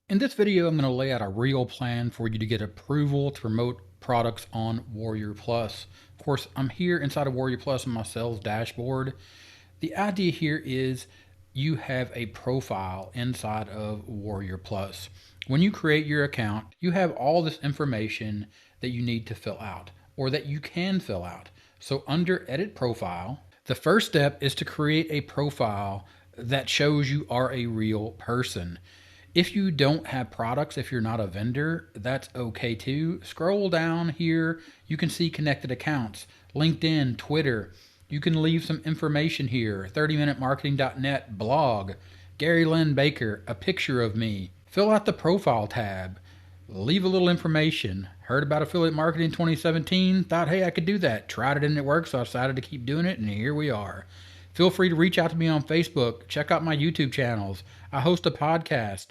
In this video, I'm going to lay out a real plan for you to get approval to promote products on Warrior Plus. Of course, I'm here inside of Warrior Plus on my sales dashboard. The idea here is you have a profile inside of Warrior Plus. When you create your account, you have all this information that you need to fill out or that you can fill out. So under Edit Profile, the first step is to create a profile that shows you are a real person. If you don't have products, if you're not a vendor, that's okay too. Scroll down here, you can see connected accounts, LinkedIn, Twitter. You can leave some information here, 30minutemarketing.net, blog, Gary Lynn Baker, a picture of me. Fill out the profile tab, leave a little information. Heard about affiliate marketing in 2017, thought, hey, I could do that. Tried it and it worked, so I decided to keep doing it, and here we are. Feel free to reach out to me on Facebook. Check out my YouTube channels. I host a podcast.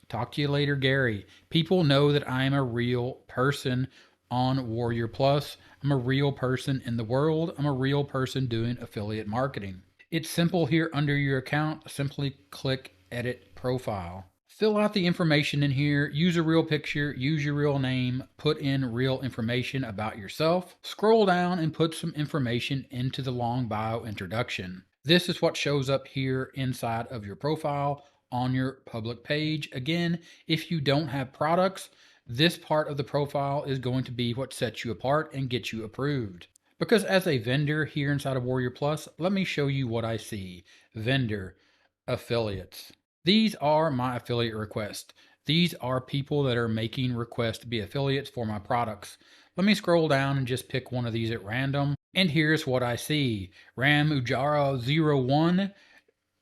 Talk to you later, Gary. People know that I am a real person on Warrior Plus. I'm a real person in the world. I'm a real person doing affiliate marketing. It's simple here under your account. Simply click Edit Profile. Fill out the information in here. Use a real picture. Use your real name. Put in real information about yourself. Scroll down and put some information into the long bio introduction. This is what shows up here inside of your profile on your public page. Again, if you don't have products, this part of the profile is going to be what sets you apart and gets you approved. Because as a vendor here inside of Warrior Plus, let me show you what I see. Vendor, affiliates. These are my affiliate requests. These are people that are making requests to be affiliates for my products. Let me scroll down and just pick one of these at random. And here's what I see. Ram Ujara01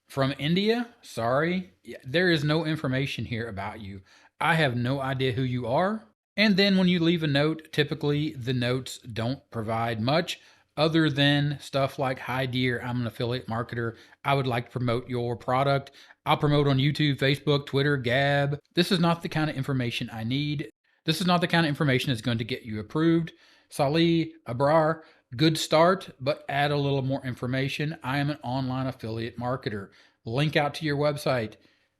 from India. Sorry, there is no information here about you. I have no idea who you are. And then when you leave a note, typically the notes don't provide much other than stuff like, hi dear, I'm an affiliate marketer. I would like to promote your product. I'll promote on YouTube, Facebook, Twitter, Gab. This is not the kind of information I need. This is not the kind of information that's going to get you approved. Salih Abrar, good start, but add a little more information. I am an online affiliate marketer. Link out to your website.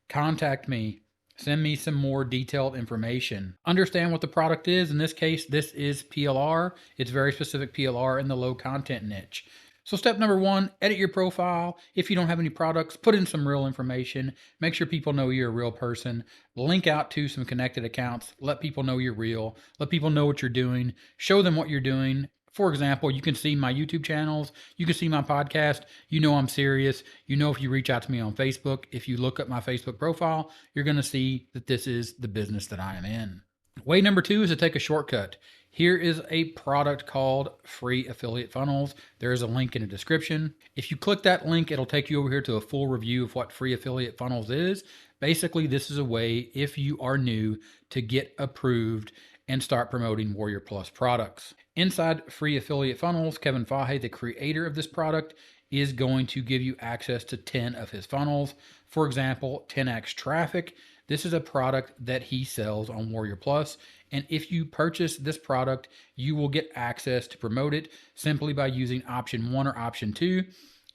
Contact me. Send me some more detailed information. Understand what the product is. In this case, this is PLR. It's very specific PLR in the low content niche. So step number one, edit your profile. If you don't have any products, put in some real information. Make sure people know you're a real person. Link out to some connected accounts. Let people know you're real. Let people know what you're doing. Show them what you're doing. For example, you can see my YouTube channels. You can see my podcast. You know I'm serious. You know if you reach out to me on Facebook, if you look up my Facebook profile, you're going to see that this is the business that I am in. Way number two is to take a shortcut. Here is a product called Free Affiliate Funnels. There is a link in the description. If you click that link, it'll take you over here to a full review of what Free Affiliate Funnels is. Basically, this is a way, if you are new, to get approved and start promoting Warrior Plus products. Inside Free Affiliate Funnels, Kevin Fahey, the creator of this product, is going to give you access to 10 of his funnels. For example, 10x traffic. This is a product that he sells on Warrior Plus. And if you purchase this product, you will get access to promote it simply by using option 1 or option 2.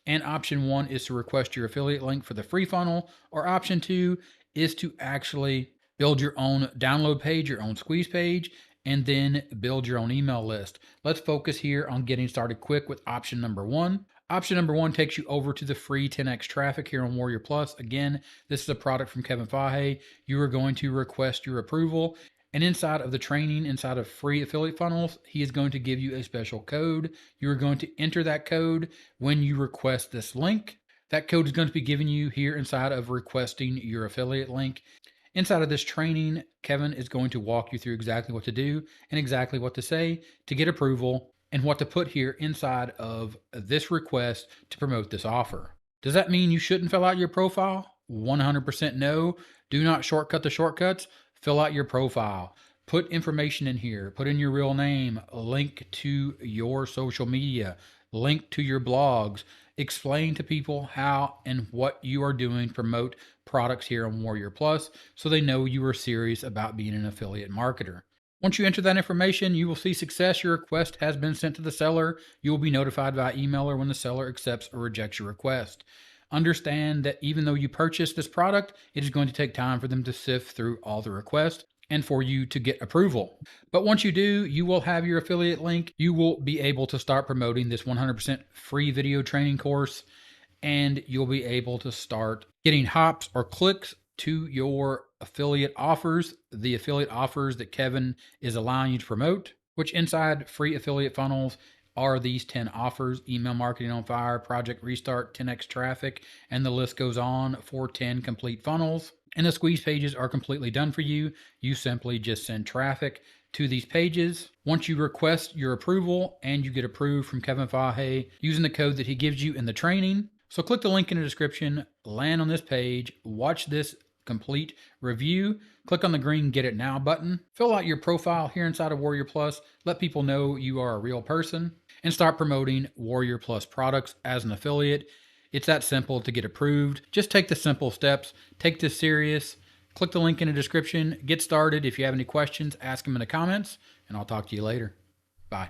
And option 1 is to request your affiliate link for the free funnel, or option 2 is to actually build your own download page, your own squeeze page, and then build your own email list. Let's focus here on getting started quick with option number 1. Option number 1 takes you over to the free 10x traffic here on Warrior Plus. Again, this is a product from Kevin Fahey. You are going to request your approval. And inside of the training, inside of Free Affiliate Funnels, he is going to give you a special code. You are going to enter that code when you request this link. That code is going to be given you here inside of requesting your affiliate link. Inside of this training, Kevin is going to walk you through exactly what to do and exactly what to say to get approval and what to put here inside of this request to promote this offer. Does that mean you shouldn't fill out your profile? 100% no. Do not shortcut the shortcuts. Fill out your profile. Put information in here. Put in your real name, link to your social media, link to your blogs. Explain to people how and what you are doing to promote products here on Warrior Plus so they know you are serious about being an affiliate marketer. Once you enter that information, you will see success. Your request has been sent to the seller. You will be notified by email or when the seller accepts or rejects your request. understand that even though you purchase this product, it is going to take time for them to sift through all the requests and for you to get approval. But once you do, you will have your affiliate link. You will be able to start promoting this 100% free video training course, and you'll be able to start getting hops or clicks to your affiliate offers, the affiliate offers that Kevin is allowing you to promote, which inside free affiliate funnels are these 10 offers: email marketing on fire, project restart, 10x traffic, and the list goes on for 10 complete funnels. And the squeeze pages are completely done for you. You simply just send traffic to these pages. Once you request your approval and you get approved from Kevin Fahey using the code that he gives you in the training. So click the link in the description, land on this page, watch this complete review, click on the green Get It Now button, fill out your profile here inside of Warrior Plus, let people know you are a real person, and start promoting Warrior Plus products as an affiliate. It's that simple to get approved. Just take the simple steps, take this serious, click the link in the description, get started. If you have any questions, ask them in the comments, and I'll talk to you later. Bye.